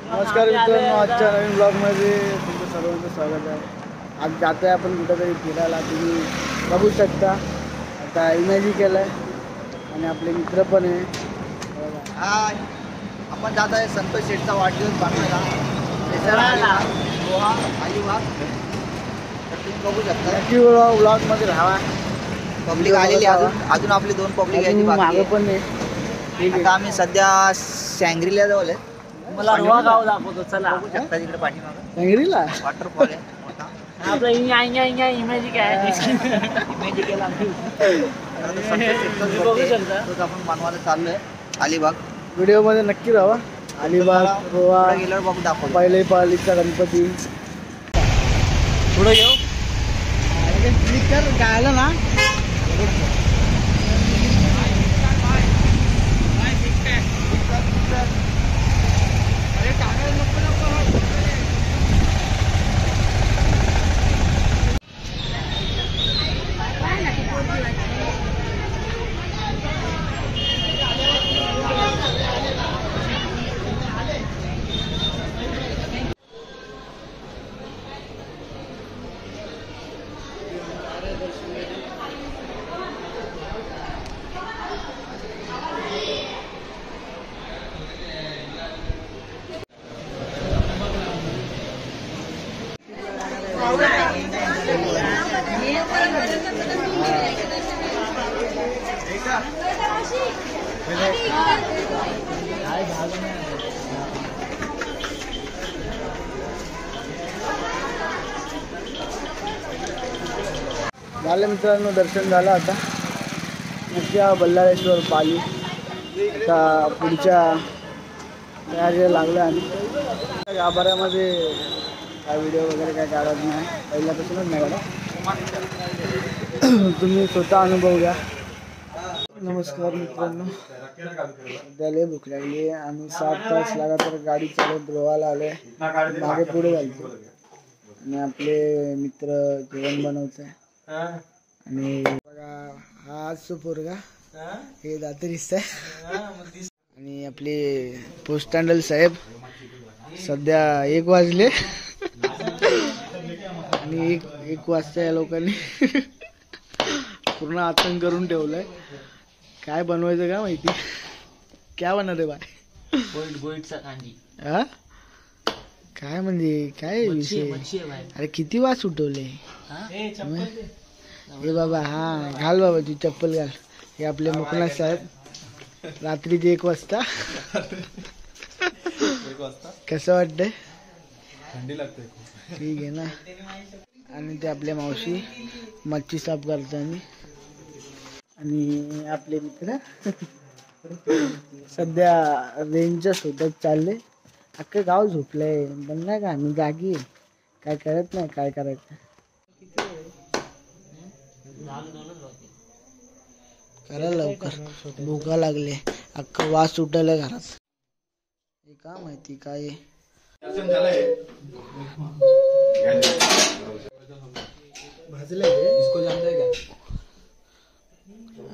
नमस्कार मित्रांनो, आजच्या नवीन ब्लॉगमध्ये तुमचं सर्वांचं स्वागत आहे. आज जातो आहे आपण कुठेतरी फिरायला. तुम्ही बघू शकता आता इमॅजिन केलं आहे आणि आपले मित्र पण आहे. हाय, आपण जात आहे संतोष शेठचा वाढदिवस पाठवायला गोवा अलिबाग. तर तुम्ही बघू शकता नक्की ब्लॉगमध्ये राहा. पब्लिक आलेली अजून आपली 2 पब्लिक यायची बाकी मागं पण आहे. आहे. आता आम्ही सध्या सॅंग्रीला जवळ आहे. मला रोहा गाव दाखवतो. चला बघू शकता तिकडे पाठीमागं सांगलीला वॉटरफॉल आहे मोठा. आपलं इमॅजिक आहे. इमॅजिकेला बघू शकता. आपण बनवायला चाललोय अलिबाग. व्हिडिओमध्ये नक्की राहा. अलिबाग गोवा पुढे गेल्यावर बघू दाखवतो. पहिले पालीचा गणपती पुढे येऊ. क्लिक कर काय आलं ना. झालं मित्रांनो, दर्शन झालं. आता नक्की बल्लाळेश्वर पाली आता पुढच्या तयारीला लागलं. आणि गाभाऱ्यामध्ये काय व्हिडिओ वगैरे काय काढत नाही, पहिल्यापासूनच नाही काढत. तुम्ही स्वतः अनुभव घ्या. नमस्कार मित्रांनो, सध्या भूक लागली आहे. आम्ही 7 तास लगातार गाडी चालवत गोवाला आलो आहे. मागे पुढे घालतो आणि आपले मित्र जेवण बनवत आहे. आणि बघा हा आज पोरगा हे दातरिस्त आहे. आणि आपले पोस्ट हँडल साहेब सध्या 1 वाजले आणि एक वाजता या लोकांनी पूर्ण आतंक करून ठेवलंय. काय बनवायचं का माहिती. काय बनवते बाय गोईटचा कांदी. हा काय म्हणजे काय विषय. अरे किती वाज उठवले हे बाबा. हा घाल बाबा तू चप्पल घाल. हे आपले मुकनाथ साहेब रात्रीचे 1 वाजता. कसं वाटतंय. थंडी लागते. ठीक आहे ना. आणि ते आपल्या मावशी मच्छी साफ करताना. आणि आपले मित्र सध्या रेंजच्या शोधात चालले. अख्खं गाव झोपलंय पण नाही का आम्ही जागी काय करत नाही. काय करायचं करा लवकर. भूका लागले. अख्खं वास सुटायला घरात. हे का माहिती काय इसको जानता है क्या?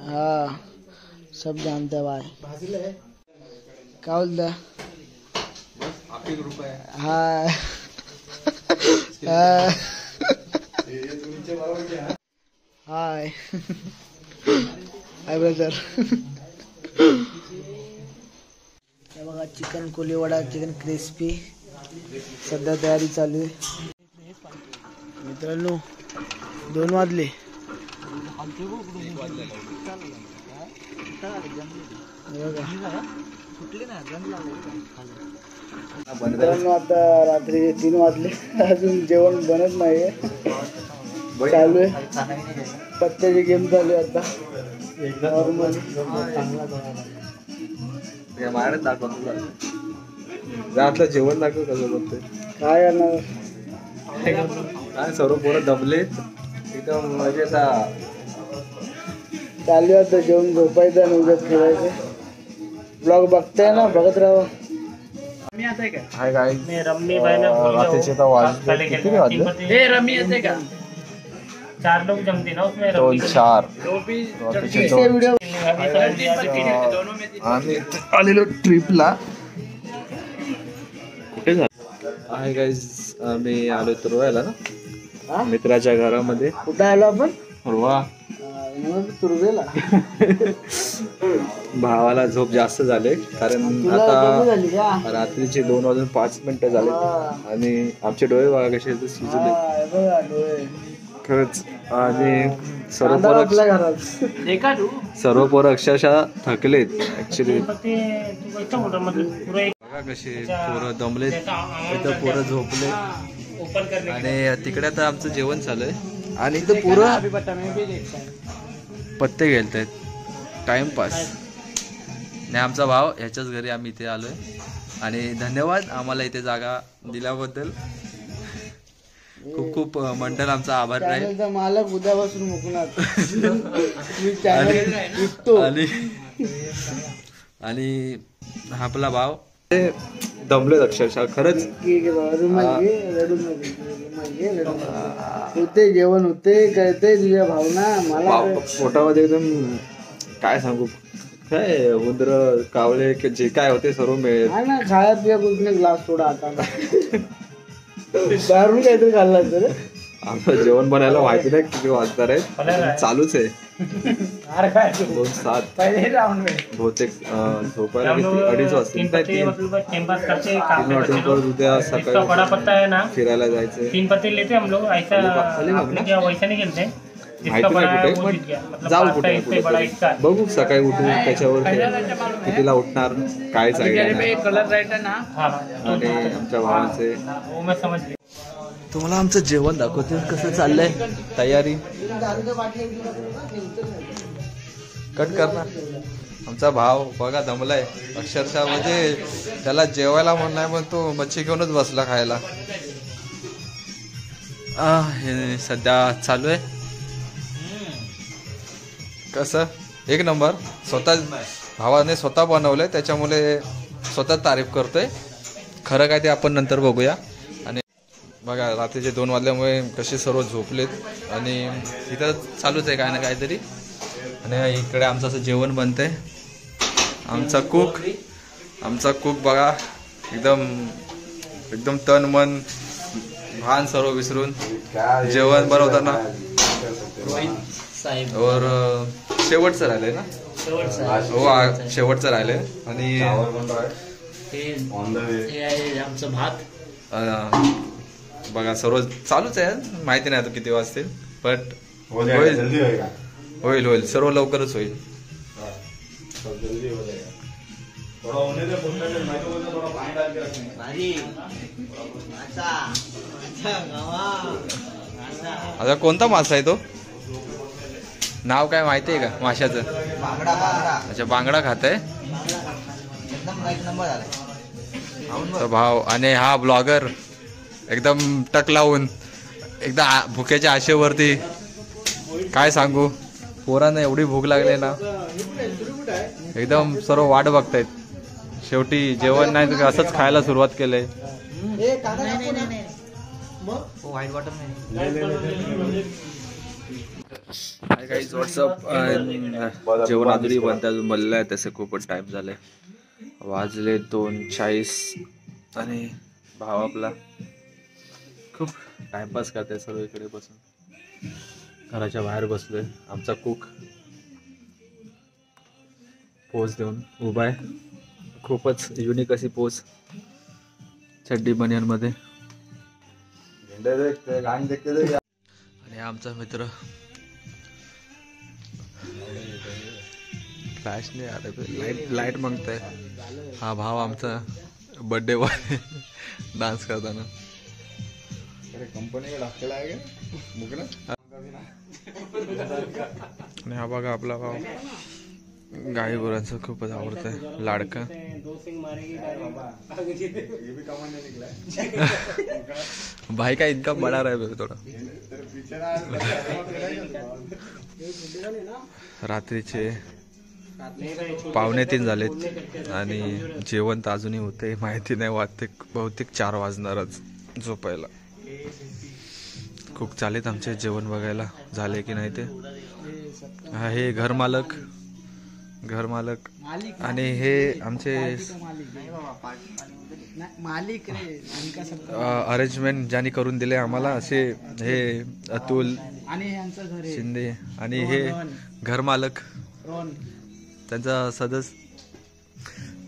हाँ सब जानता है भाई. क्या बोलता आप ही ग्रुप है. हाँ हाय हाय ब्रदर. बघा चिकन कोली वडा, चिकन क्रिस्पी सध्या तयारी चालू आहे. मित्रांनो 2 वाजले. मित्रांनो आता रात्री 3 वाजले. अजून जेवण बनत नाहीये. चालू आहे पत्त्याची गेम चालू आहे आता. नॉर्मल माझ्याकडे दाखव. रातलं जेवण दाखव कसं बनतंय. काय करणार. काय सर्व पोरं दबले एकदम मजेत. चालू आहे आता जेवण, झोपायचं आणि उद्या फिरायचं. ब्लॉग बघताय ना, बघत राहा. हाय काय रम्मी रात्रीचे तर वाजले किती वाजले. रम्मी येते का. 4 लोग जमते ना उसमें. 2-4 व्हिडिओ आम्ही आलेलो ट्रिपला. कुठे आहे गाईज, आम्ही आलो तर रोयाला ना हा? मित्राच्या घरामध्ये. कुठं आलो आपण? रोवा. तुर्वेला. भावाला झोप जास्त झाले कारण तुला कमी झाली का? आता रात्रीचे 2:05 झाले आणि आमचे डोळे बघा कसे सुजले हा, बघा डोळे. खरंच. आणि सर्व कांदा पोरं आपल्या घरात. सर्व पोरं अक्षरशः थकलेत ऍक्च्युली. बघा कसे पोरं दमलेत, इथं पोरं झोपले आणि तिकडे आता आमचं जेवण चालू आहे आणि इथं पोरं पत्ते खेळत आहेत, टाइमपास. आणि आमचा भाव ह्याच्याच घरी आम्ही इथे आलोय आणि धन्यवाद आम्हाला इथे जागा दिल्याबद्दल. खूप खूप मंडळ आमचा आभार राहील. चॅनलचा मालक उद्यापासून मुकणार. मी चॅनल विकतो. आणि आपला भाव ते दमलेत अक्षरशः खरंच. होते जेवण होते, कळते तुझ्या भावना मला. पोटामध्ये एकदम काय सांगू, काय उंदर कावळे जे काय होते सर्व मिळेल ना. खाया पिया कुछ ग्लास थोडा आता दारून काहीतरी खाल्ला तर. आमचं जेवण बनायला माहिती नाही किती वाजणार आहे, चालूच आहे. 2:07 बहुतेक झोपायला किती 2:30 वाजतील. 3 वाजता उद्या सकाळी फिरायला जायचंय. 3 पत्ते लेते हम लोग ऐसा वैसा नहीं खेलते. माहिती नाही कुठे पण जाऊ कुठे कुठे बघू. सकाळी उठू त्याच्यावर कितीला उठणार कायच आयडिया नाही. आणि आमच्या भावाचे तुम्हाला आमचं जेवण दाखवते कसं चाललंय. तयारी कट करणार. आमचा भाव बघा दमलाय अक्षरशः, म्हणजे त्याला जेवायला म्हणणार पण तो मच्छी घेऊनच बसला खायला. हे सध्या चालू आहे. कसं एक नंबर. स्वतः भावाने स्वतः बनवलंय त्याच्यामुळे स्वतः तारीफ करतोय. खरं काय ते आपण नंतर बघूया. आणि बघा रात्रीचे 2 वाजल्यामुळे कसे सर्व झोपलेत आणि इथं चालूच आहे काय ना काहीतरी. आणि इकडे आमचं असं जेवण बनतंय. आमचा कुक बघा एकदम तन मन भान सर्व विसरून जेवण बनवताना. और शेवटचं राहिलंय ना. हो शेवटचं राहिलंय. आणि आमचं भात बघा सर्व चालूच आहे. माहिती नाही आता किती वाजतील बट होईल सर्व लवकरच होईल. आता कोणता मासा आहे तो, नाव काय माहिती आहे का माशाचं? अच्छा बांगडा खात आहे भाव. आणि हा ब्लॉगर एकदम टक लावून एकदा भुक्याच्या आशेवरती. काय सांगू, पोरांना एवढी भूक लागली ना एकदम सर्व वाट बघतायत. शेवटी जेवण नाही तर असंच खायला सुरुवात केलंय. काही व्हॉट्सअप जेवण आधुरी बनते अजून बनलं आहे तसे खूपच टाइम झालाय. वाजले 2:40 आणि भाव आपला खूप टाइमपास करते सर्व इकडे बसून. घराच्या बाहेर बसलोय. आमचा कुक पोज देऊन उभा आहे. खूपच युनिक अशी पोज, चड्डी बनियन मध्ये. आणि आमचा मित्र फ्लॅश नाही आला, लाईट मागताय. हा भाव आमचा बर्थडे बॉय डान्स करताना. आणि हा बघा आपला भाव गाई गुरांचं खूपच आवडत आहे, लाडका. भाई का इनकम बडा रहा है थोडा. रात्रीचे 2:45 झालेत आणि जेवण तर अजूनही होते माहिती नाही. वाटते बहुतेक 4 वाजणारच झोपायला. खूप चालेत आमचे जेवण बघायला झाले की नाही ते. हे घर मालक आणि हे आमचे मालिक रे अरेंजमेंट ज्यांनी करून दिले आम्हाला असे हे अतुल आणि यांचं घर आहे शिंदे आणि हे घर मालक रोहन. त्यांचा सदस्य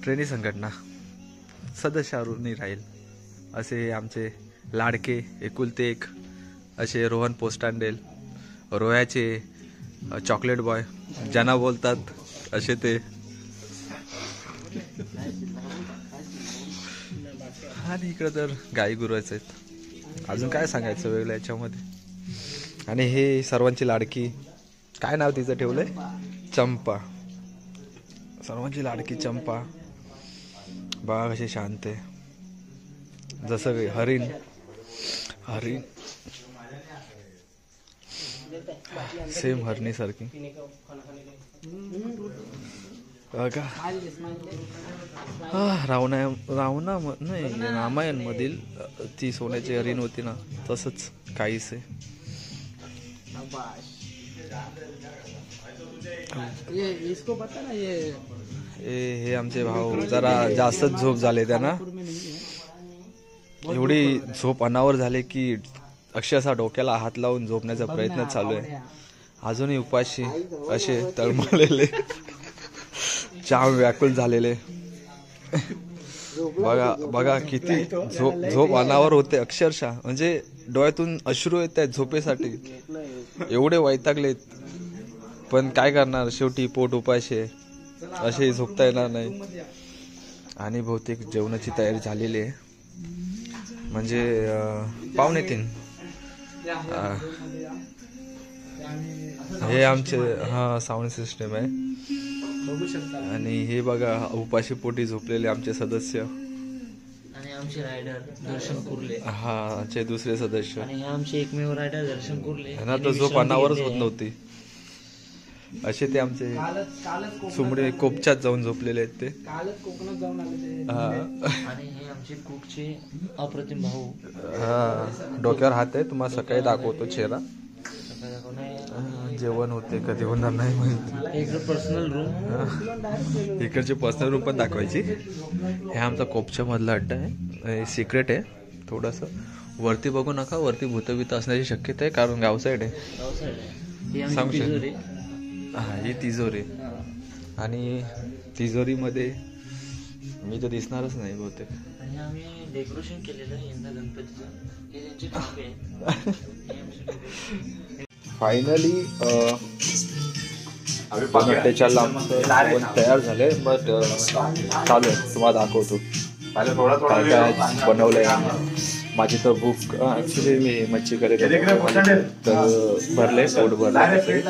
ट्रेनी संघटना सदस्यावरून राहील असे हे आमचे लाडके एकुलते एक असे रोहन पोस्टांडेल रोह्याचे चॉकलेट बॉय ज्यांना बोलतात असे ते. आणि इकडं तर गाई गुरवायचं आहेत. अजून काय सांगायचं वेगळं याच्यामध्ये. आणि हे सर्वांची लाडकी काय नाव तिचं ठेवलंय चंपा. सर्वांची लाडकी चंपा बघा कशी शांत आहे जसं हरिण हरिण सेम हरणी सारखी बघा. रावणा नाही रामायण मधील ती सोन्याची हरिण होती ना तसंच काहीच आहे. इसको पता ना हे आमचे भाऊ जरा जास्तच झोप झाले त्यांना. एवढी झोप अनावर झाले की अक्षरशः डोक्याला हात लावून झोपण्याचा प्रयत्न चालू आहे. अजूनही उपाशी असे तळमळलेले जाम व्याकुल झालेले. बघा बघा किती झोप अनावर होते अक्षरशः. म्हणजे डोळ्यातून अश्रू येत आहेत झोपेसाठी एवढे वैतागलेत. पण काय करणार शेवटी पोट उपाशी आहे असे झोपता येणार नाही. आणि बहुतेक जेवणाची तयारी झालेली आहे म्हणजे 2:45. हे आमचे साऊंड सिस्टम आहे. आणि हे बघा उपाशी पोटी झोपलेले आमचे सदस्य आणि आमचे रायडर दर्शन कुर्ले. आमचे दुसरे सदस्य आणि आमचे एकमेव रायडर दर्शन कुर्ले. यांना तर झोप अनावरच होत नव्हती. असे ते आमचे सुमडे कोपच्यात जाऊन झोपलेले आहेत ते. कालच कोकणात जाऊन आले. आणि हे आमचे कुकचे अप्रतिम भाऊ. डोक्यावर हात आहे तुम्हाला सकाळी दाखवतो चेहरा. जेवण होते कधी होणार नाही माहिती. एक पर्सनल रूम इकडचे पर्सनल रूम पण दाखवायची. हे आमचा कोपच्या मधला अड्डा आहे. सिक्रेट आहे थोडस. वरती बघू नका वरती भूतभीत असण्याची शक्यता आहे कारण गाव साईड आहे. सांगू शकतो. ही तिजोरी आणि तिजोरीमध्ये मी तर दिसणारच नाही बहुतेक. आणि आम्ही डेकोरेशन केलेलं यंदा गणपतीचं. हे त्यांचे काम आहे. फायनली 2:48 आमचं तयार झालंय. बट चालू आहे तुम्हाला दाखवतो काय काय बनवलंय. माझी तर भूक ऍक्च्युली मी मच्छी करत तर भरले पोट भरले.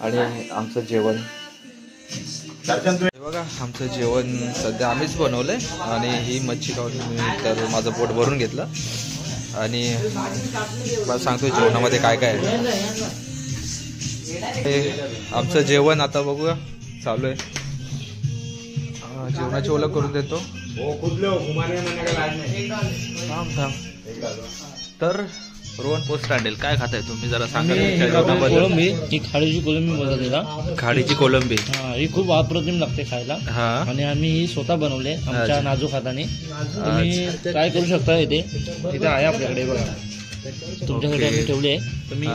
आणि आमचं जेवण बघा आमचं जेवण सध्या आम्हीच बनवलंय. आणि ही मच्छी खाऊन मी तर माझं पोट भरून घेतलं. आणि मला सांगतो जेवणामध्ये काय काय आहे. आमचं जेवण आता बघूया चालू आहे. जेवणाची ओळख करून देतो. तर रोहन पोस्टांडेल काय खाताय तुम्ही जरा सांगा. कोळंबी ही खाडीची कोळंबी बोलतात त्याला. खाडीची कोलंबी ही खूप अप्रतिम लागते खायला. आणि आम्ही ही स्वतः बनवले आमच्या नाजूक हाताने. तुम्ही काय करू शकता इथे आहे आपल्याकडे बघा तुमच्याकडे आम्ही ठेवले तुम्ही.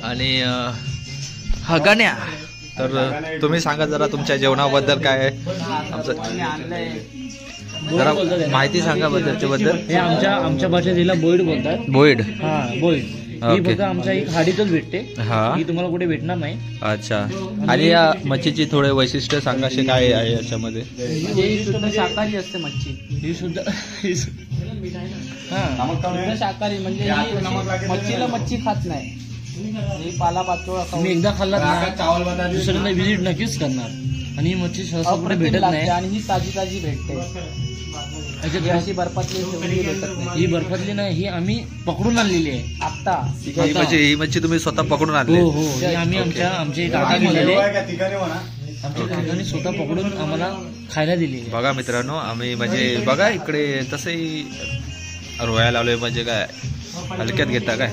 आणि हा गाण्या तर तुम्ही सांगा जरा तुमच्या जेवणाबद्दल काय आहे. आमचं जरा माहिती सांगा बद्दल. हे आमच्या भाषेत हिला बोईड बोलतात. बोईड बोईड ही फक्त आमच्या एक खाडीतच भेटते. ही तुम्हाला कुठे भेटणार नाही. अच्छा. आणि या मच्छीची थोडे वैशिष्ट्य सांगा असे काय आहे याच्यामध्ये. ही सुद्धा शाकाहारी असते मच्छी. ही सुद्धा शाकाहारी म्हणजे मच्छीला मच्छी खात नाही. ही पाला पातोळ तुम्ही एकदा खाल्लात ना दुसऱ्यांदा व्हिजिट नक्कीच करणार. आणि ही मच्छी सहसा कुठे भेटत नाही. आणि ही ताजी ताजी भेटते. अशी बर्फातली भेटत नाही. ही बर्फातली नाही ही आम्ही पकडून आणलेली आहे आता. ही मच्छी तुम्ही स्वतः पकडून आणली. हो ही आम्ही आमचे काका गेलेले आमच्या काकाने स्वतः पकडून आम्हाला खायला दिली. बघा मित्रांनो आम्ही म्हणजे बघा इकडे तसंही रोयाला आलोय म्हणजे काय हलक्यात घेता काय.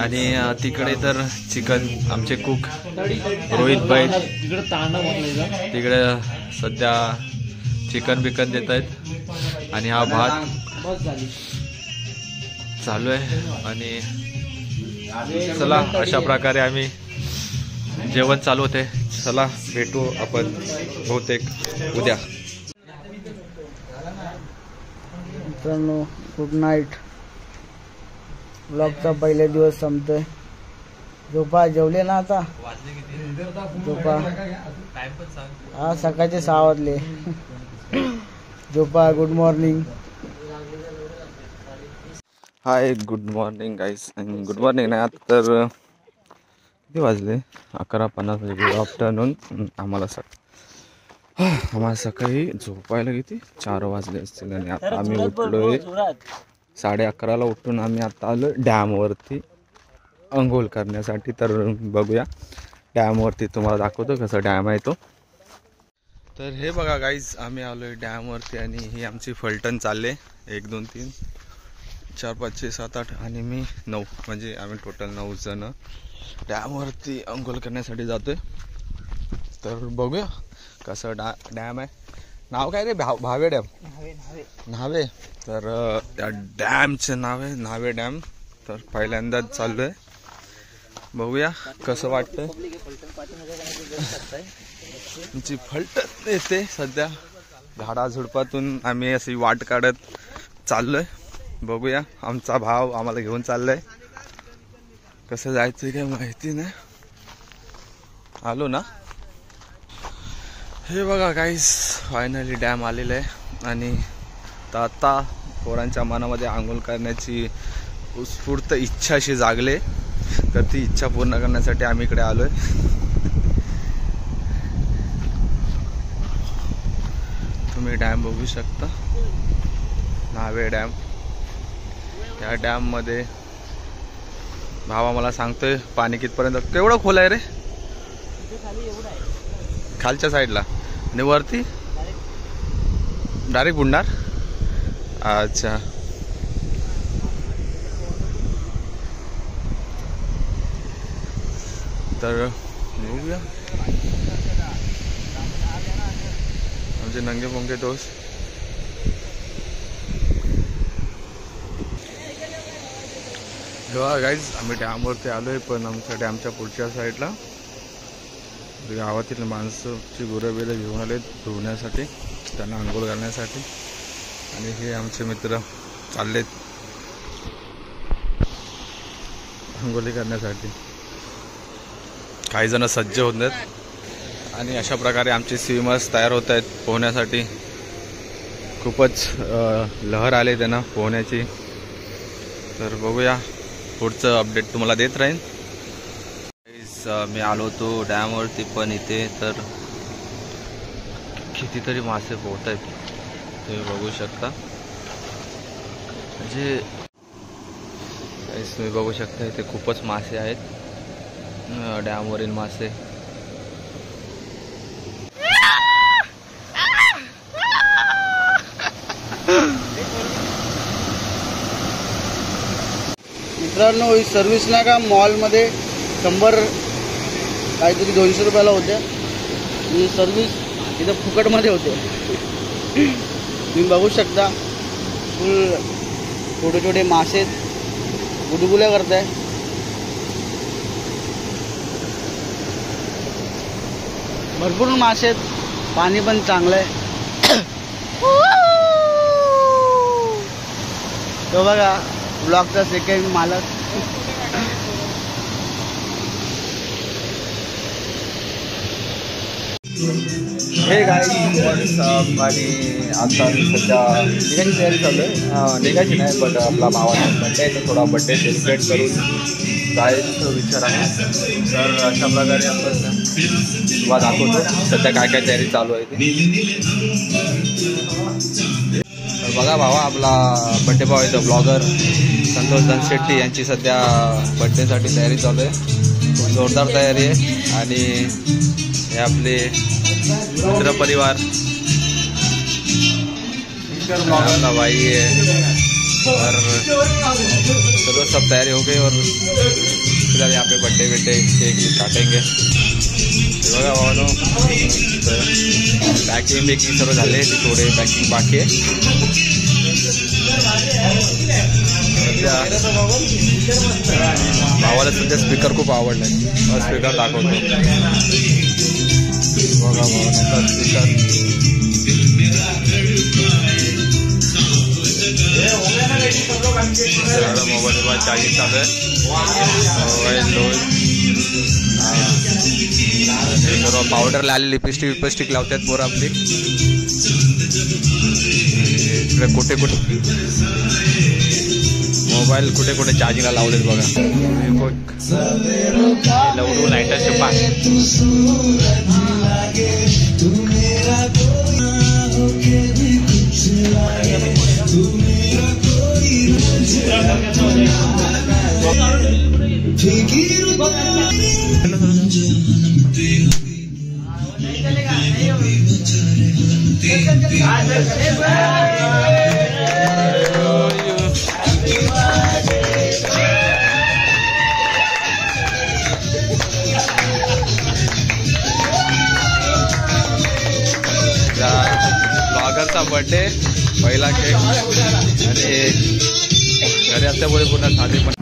आणि तिकडे तर चिकन आमचे कुक रोहित भाई तिकडे तांडा बनलेला. तिकडे सध्या चिकन बिकन देत आहेत आणि हा भात चालू आहे. आणि चला अशा प्रकारे आम्ही जेवण चालू होते. चला भेटू आपण बहुतेक उद्या. मित्रांनो गुड नाईट. ब्लॉगचा पहिले दिवस संपतोय. झोपा. जेवले ना आता? झोपा. हा सकाळचे 6 वाजले. झोपा. Good morning. Hi good morning guys. Good morning नाही आता तर किती वाजले 11:50 गुड आफ्टरनून. आम्हाला सकाळी झोपायला किती 4 वाजले असतील आणि आता आम्ही उठलोय 11:30ला उठून आम्ही आता आलो डॅमवरती अंघोळ करण्यासाठी. तर बघूया डॅमवरती, तुम्हाला दाखवतो कसं डॅम आहे तो. तर हे बघा गाईज आम्ही आलोय डॅमवरती आणि ही आमची फलटण चालले 1 2 3 4 5 6 7 8 आणि मी 9 म्हणजे आम्ही टोटल 9 जण डॅमवरती अंघोळ करण्यासाठी जातोय. तर बघूया कसं डॅम आहे. नाव काय रे? भावे डॅम. न्हावे. तर त्या डॅमचे नाव आहे न्हावे डॅम. तर पहिल्यांदाच चाललोय. बघूया कसं वाटतंय. आमची फलटण येते सध्या झाडाझुडपातून आम्ही अशी वाट काढत चाललोय. बघूया आमचा भाव आम्हाला घेऊन चाललाय. कसं जायचं काय माहिती नाही. आलो ना. हे बघा गाईस फायनली डॅम आलेलं आहे आणि आता पोरांच्या मनामध्ये आंघोळ करण्याची उत्स्फूर्त इच्छा अशी जागले. तर ती इच्छा पूर्ण करण्यासाठी आम्ही इकडे आलोय. तुम्ही डॅम बघू शकता न्हावे डॅम. या डॅम मध्ये भावा मला सांगतोय पाणी कितपर्यंत. केवढं खोल आहे रे? खालच्या साईडला आणि वरती डायरेक्ट बुडणार. अच्छा तर बघूया आमचे नंगे पोंगे दोस्त. तेव्हा गाईज आम्ही डॅमवरती आलोय पण आमच्या डॅमच्या पुढच्या साईडला गावातील माणसाची गुरं बिरं घेऊन आले धुवण्यासाठी, त्यांना आंघोळ घालण्यासाठी. आणि हे आमचे मित्र चाललेत आंघोळी करण्यासाठी. काही जण सज्ज होत आहेत आणि अशा प्रकारे आमचे स्विमर्स तयार होत आहेत पोहण्यासाठी. खूपच लहर आले त्यांना पोहण्याची. तर बघूया पुढचं अपडेट तुम्हाला देत राहीन. मी आलो होतो डॅमवरती पण इथे तर कितीतरी मासे पोहत आहेत तुम्ही बघू शकता. म्हणजे तुम्ही बघू शकता इथे खूपच मासे आहेत डॅमवरील मासे. मित्रांनो ही सर्व्हिस नाही का मॉलमध्ये 100 काहीतरी 200 रुपयाला होत्या. ही सर्व्हिस इथं फुकटमध्ये होते. तुम्ही बघू शकता फुल छोटे छोटे मासे गुडगुल्या करताय. भरपूर मासे आहेत. पाणी पण चांगलं आहे. तो बघा ब्लॉगचा सेकंड मालक. हे गाईज आणि आता सध्या निघायची तयारी चालू आहे. निघायची नाही बट आपला भावाचा बड्डे आहे तर थोडा बड्डे सेलिब्रेट करून जायचं विचार आहे. तर अशा प्रकारे आपण तुम्हाला दाखवतो सध्या काय काय तयारी चालू आहे ते. तर बघा भावा आपला बड्डे भाव आहे ब्लॉगर संतोष धनशेट्टी यांची सध्या बड्डेसाठी तयारी चालू आहे. खूप जोरदार तयारी आहे. आणि हे आपले मित्र परिवार अपना भाई है और चलो सब तैयारी हो गई और फिलहाल यहाँ पे बर्थडे केक काटेंगे. बघा भावानो, पॅकिंग बेकिंग सर्व झाले, थोडे पॅकिंग बाकी आहे. भावाला सध्या स्पीकर खूप आवडलाय, स्पीकर दाखवतो. बघा भावाचा स्पीकर. मोबाईल चार्जिंग चालू आहे. मोबाईल पावडर लावले, लिपस्टिक लावतात पोरं आपली. कुठे मोबाईल कुठे चार्जिंगला लावलेत बघा. लवडू लाईटाचे पाच. ब्लॉगरचा बर्थडे, पहिला केक आणि घरी असल्यामुळे पुन्हा साधे पण.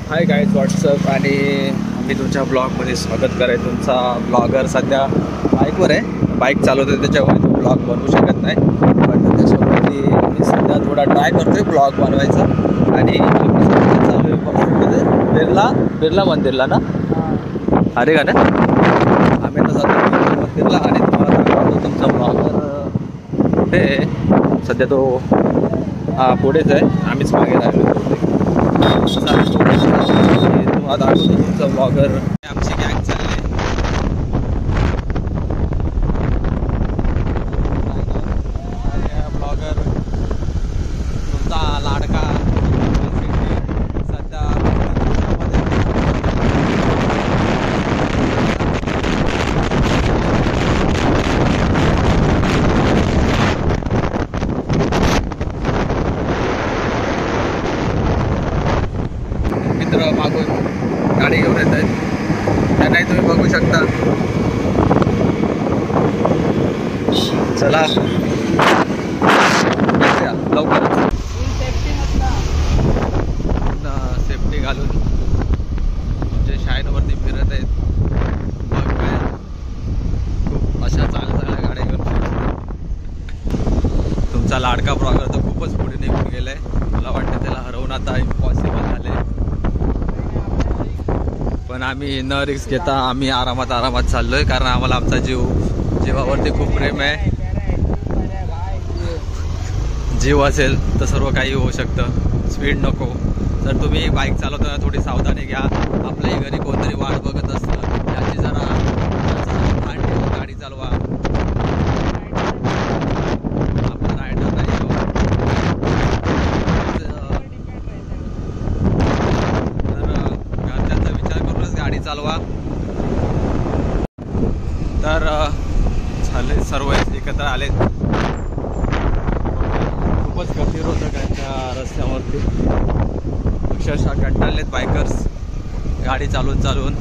Hi guys, WhatsApp. आणि मी तुमच्या ब्लॉगमध्ये स्वागत करायचं. तुमचा ब्लॉगर सध्या बाईकवर आहे, बाईक चालवतो, त्याच्यामुळे तो ब्लॉग बनवू शकत नाही. पण त्याच्यावरती मी सध्या थोडा ट्राय करतो आहे ब्लॉग बनवायचा. आणि चालू आहे बिर्ला मंदिरला ना, अरे का ना, आम्ही आता जातो मंदिरला. आणि तुम्हाला दाखवतो तुमचा ब्लॉगर कुठे सध्या. तो पुढेच आहे, आम्हीच मागे राहिलो. तुम्हाला दाखवतो तुमचा ब्लॉगर. आमची गँग चालली. ब्लॉगर तुमचा लाडका सध्या मित्र मागून गाडी घेऊन येत आहेत. त्यांनाही तुम्ही बघू शकता. चला लवकर सेफ्टी घालून तुमच्या शाईनवरती फिरत आहेत. बघ काय खूप अशा चांगल्या गाड्या घेऊन. तुमचा लाडका ब्लॉगर तर खूपच पुढे निघून गेलाय. मला वाटतं त्याला हरवून आता इम्पॉसिबल झाले. पण आम्ही न रिस्क घेता आम्ही आरामात चाललोय, कारण आम्हाला आमचा जीवावरती खूप प्रेम आहे. जीव असेल तर सर्व काही होऊ शकतं. स्पीड नको. जर तुम्ही बाईक चालवताना थोडी सावधानी घ्या. आपल्याही घरी कोणतरी वाट बघत असतं, त्याची जरा भान ठेवून गाडी चालवा. आपलं रायडर नाही हो. घरच्यांचा विचार करूनच गाडी चालवा. तर झाले सर्व एकत्र आले. खूपच गतिरोधक आहे त्या रस्त्यावरती. अक्षरशः कंटाळलेत बायकर्स गाडी चालवून.